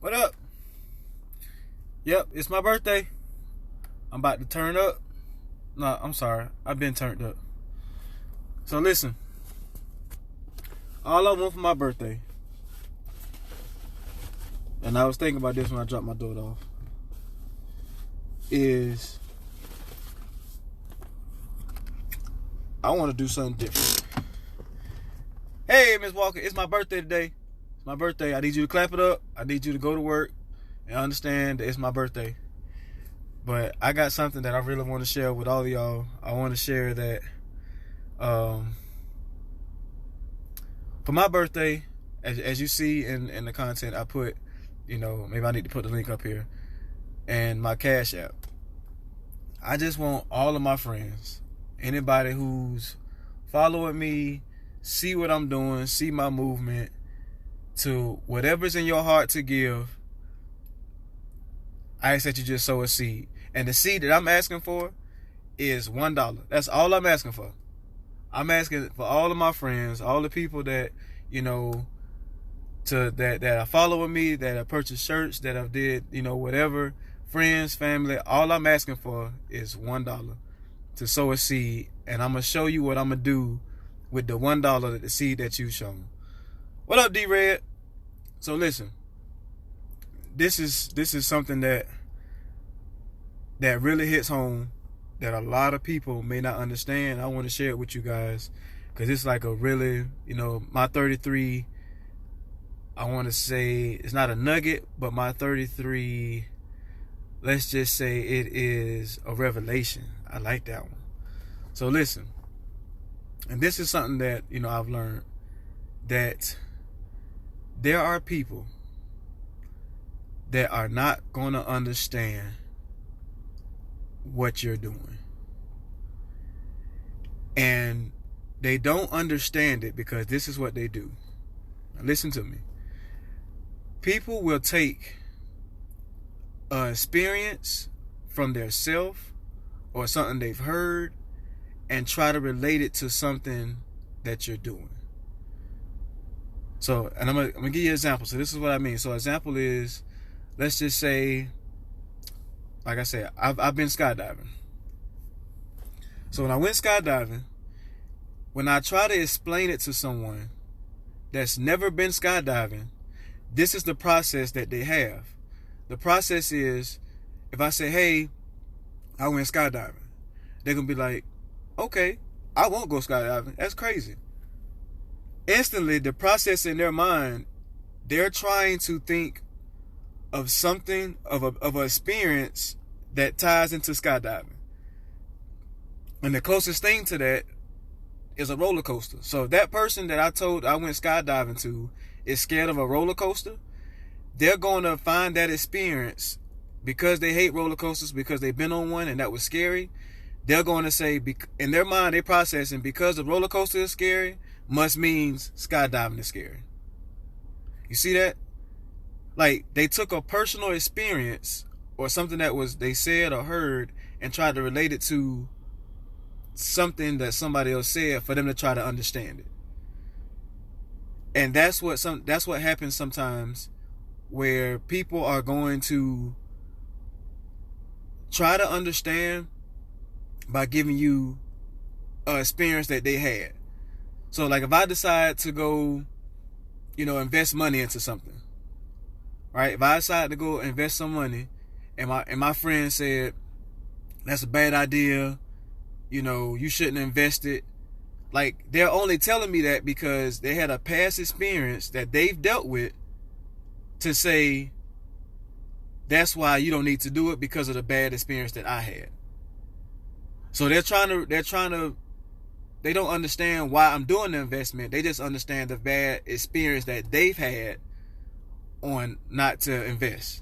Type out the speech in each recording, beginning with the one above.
What up? Yep, it's my birthday. I'm about to turn up. No, I'm sorry. I've been turned up. So listen. All I want for my birthday, and I was thinking about this when I dropped my daughter off, is I want to do something different. Hey, Miss Walker, it's my birthday today. It's my birthday. I need you to clap it up. I need you to go to work and understand that it's my birthday. But I got something that I really want to share with all of y'all. I want to share that for my birthday, as you see in the content I put, maybe I need to put the link up here, and my Cash App. I just want all of my friends, anybody who's following me, see what I'm doing, see my movement, to whatever's in your heart to give, I ask that you just sow a seed. And the seed that I'm asking for is $1. That's all I'm asking for. I'm asking for all of my friends, all the people that, that are following me, that have purchased shirts, that have did, whatever, friends, family. All I'm asking for is $1 to sow a seed. And I'm going to show you what I'm going to do with the $1, the seed that you've shown. What up, D-Red? So listen, this is something that really hits home, that a lot of people may not understand. I want to share it with you guys because it's like a really, my 33, I want to say it's not a nugget, but my 33, let's just say it is a revelation. I like that one. So listen, and this is something that, I've learned, that there are people that are not going to understand what you're doing. And they don't understand it because this is what they do. Now listen to me. People will take an experience from their self or something they've heard and try to relate it to something that you're doing. So, and I'm gonna give you an example. So this is what I mean. So example is, let's just say, like I said, I've been skydiving. So when I went skydiving, when I try to explain it to someone that's never been skydiving, this is the process that they have. The process is, if I say, hey, I went skydiving, they're going to be like, okay, I won't go skydiving. That's crazy. Instantly, the process in their mind, they're trying to think of something, of an experience that ties into skydiving. And the closest thing to that is a roller coaster. So that person that I told I went skydiving to is scared of a roller coaster, they're going to find that experience, because they hate roller coasters, because they've been on one and that was scary. They're going to say, in their mind, they're processing, because the roller coaster is scary, must means skydiving is scary. You see that? Like, they took a personal experience or something that was they said or heard and tried to relate it to something that somebody else said for them to try to understand it. And that's what happens sometimes, where people are going to try to understand by giving you an experience that they had. So like, if I decide to go, invest money into something, right? If I decide to go invest some money, and my friend said, that's a bad idea, you shouldn't invest it. Like, they're only telling me that because they had a past experience that they've dealt with to say, that's why you don't need to do it, because of the bad experience that I had. So they don't understand why I'm doing the investment. They just understand the bad experience that they've had on not to invest.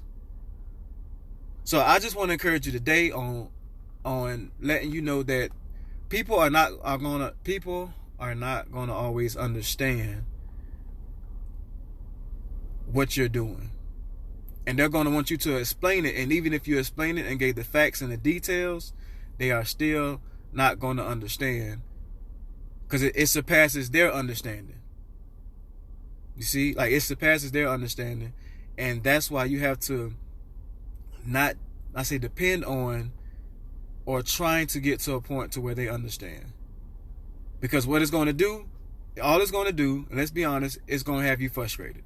So I just want to encourage you today on letting you know that people are not going to always understand what you're doing. And they're going to want you to explain it. And even if you explain it and gave the facts and the details, they are still not going to understand, because it surpasses their understanding. You see, like, it surpasses their understanding. And that's why you have to not, I say, depend on or trying to get to a point to where they understand. Because what it's going to do, all it's going to do, and let's be honest, it's going to have you frustrated.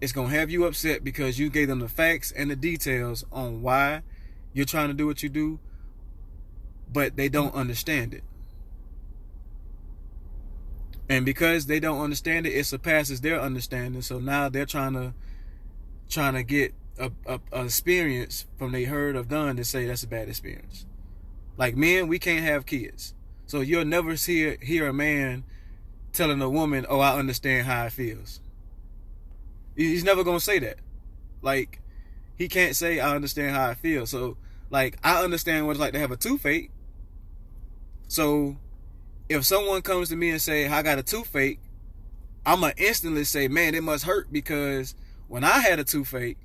It's going to have you upset because you gave them the facts and the details on why you're trying to do what you do, but they don't understand it. And because they don't understand it, it surpasses their understanding. So now they're trying to get a experience from they heard of done to say that's a bad experience. Like men, we can't have kids. So you'll never hear a man telling a woman, "Oh, I understand how it feels." He's never gonna say that. Like, he can't say, "I understand how I feel." So, like, I understand what it's like to have a toothache. So, if someone comes to me and say, "I got a toothache," I'ma instantly say, "Man, it must hurt," because when I had a toothache,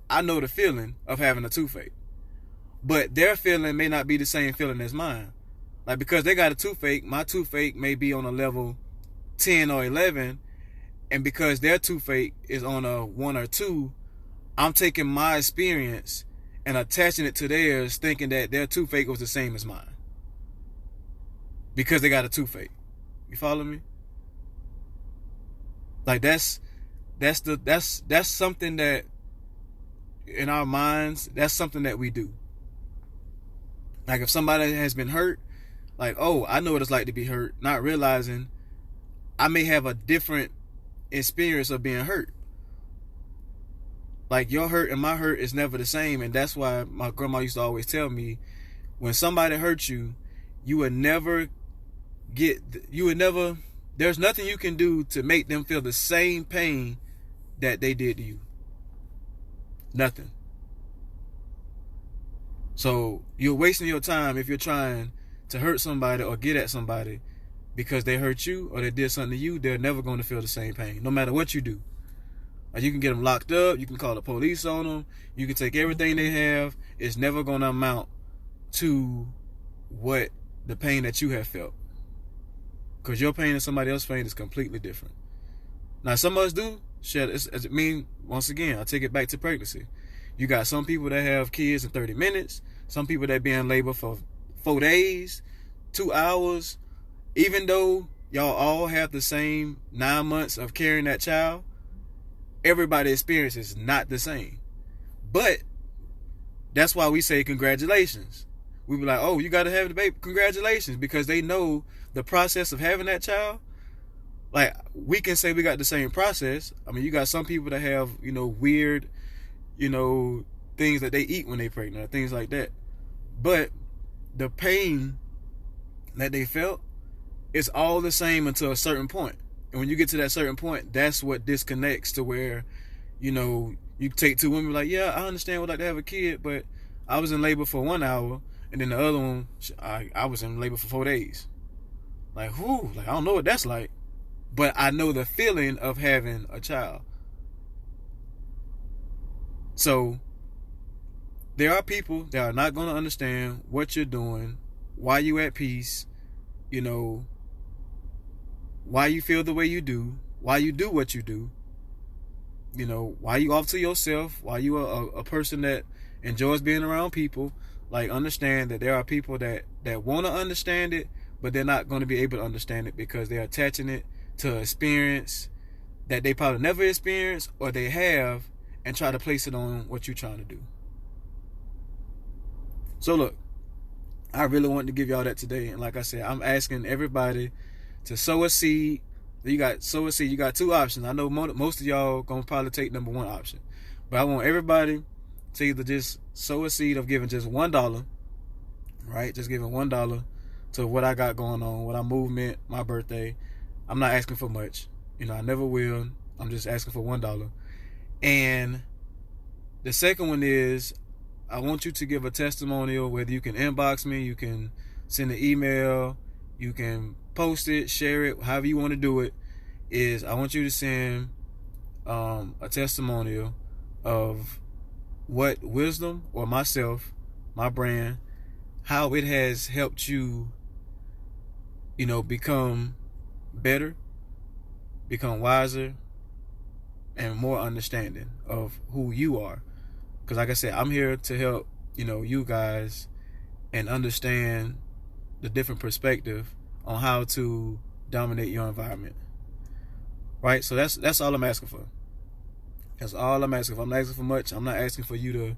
I know the feeling of having a toothache. But their feeling may not be the same feeling as mine. Like, because they got a toothache, my toothache may be on a level 10 or 11, and because their toothache is on a 1 or 2, I'm taking my experience and attaching it to theirs, thinking that their toothache was the same as mine because they got a toothache. You follow me? Like, that's something that in our minds, that's something that we do. Like, if somebody has been hurt, like, oh, I know what it's like to be hurt, not realizing I may have a different experience of being hurt. Like, your hurt and my hurt is never the same. And that's why my grandma used to always tell me, when somebody hurts you, there's nothing you can do to make them feel the same pain that they did to you. Nothing. So you're wasting your time if you're trying to hurt somebody or get at somebody because they hurt you or they did something to you. They're never going to feel the same pain, no matter what you do. Like, you can get them locked up, you can call the police on them, you can take everything they have. It's never going to amount to what the pain that you have felt, because your pain and somebody else's pain is completely different. Now, some of us do share. Once again, I take it back to pregnancy. You got some people that have kids in 30 minutes, some people that be in labor for 4 days, 2 hours. Even though y'all all have the same 9 months of carrying that child, everybody's experience is not the same. But that's why we say congratulations. We be like, "Oh, you got to have the baby. Congratulations," because they know the process of having that child. Like, we can say we got the same process. I mean, you got some people that have, weird, things that they eat when they pregnant, or things like that. But the pain that they felt is all the same until a certain point. And when you get to that certain point, that's what disconnects to where, you take two women like, "Yeah, I understand what it's like to have a kid, but I was in labor for 1 hour, and then the other one, I was in labor for 4 days." Like, whoo, like, I don't know what that's like, but I know the feeling of having a child. So there are people that are not going to understand what you're doing, why you at peace, why you feel the way you do, why you do what you do, why you off to yourself, why you are a person that enjoys being around people. Like, understand that there are people that want to understand it, but they're not going to be able to understand it because they're attaching it to an experience that they probably never experienced or they have, and try to place it on what you're trying to do. So look, I really wanted to give y'all that today. And like I said, I'm asking everybody to sow a seed. You got two options. I know most of y'all gonna probably take number one option, but I want everybody to either just sow a seed of giving just $1, right? Just giving $1 to what I got going on, what our movement, my birthday. I'm not asking for much. I never will. I'm just asking for $1. And the second one is, I want you to give a testimonial, whether you can inbox me, you can send an email, you can post it, share it, however you want to do it. Is I want you to send a testimonial of what wisdom or myself, my brand, how it has helped you, become better, become wiser, and more understanding of who you are. Because like I said, I'm here to help, you guys and understand the different perspective on how to dominate your environment. Right? So that's all I'm asking for. That's all I'm asking for. I'm not asking for much. I'm not asking for you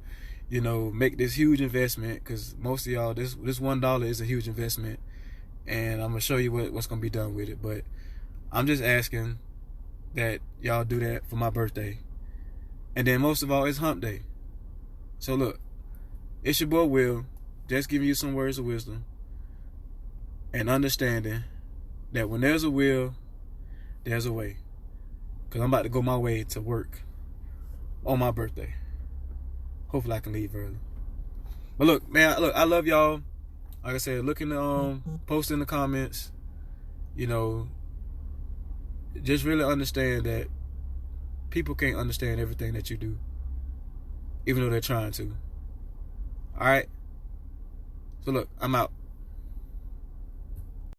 to, make this huge investment, because most of y'all, this $1 is a huge investment, and I'm gonna show you what's gonna be done with it. But I'm just asking that y'all do that for my birthday. And then most of all, it's hump day. So look, it's your boy Will, just giving you some words of wisdom and understanding that when there's a will, there's a way. Because I'm about to go my way to work on my birthday. Hopefully I can leave early. But look, man, I love y'all. Like I said, look in the post in the comments. Just really understand that people can't understand everything that you do, even though they're trying to. All right? So look, I'm out.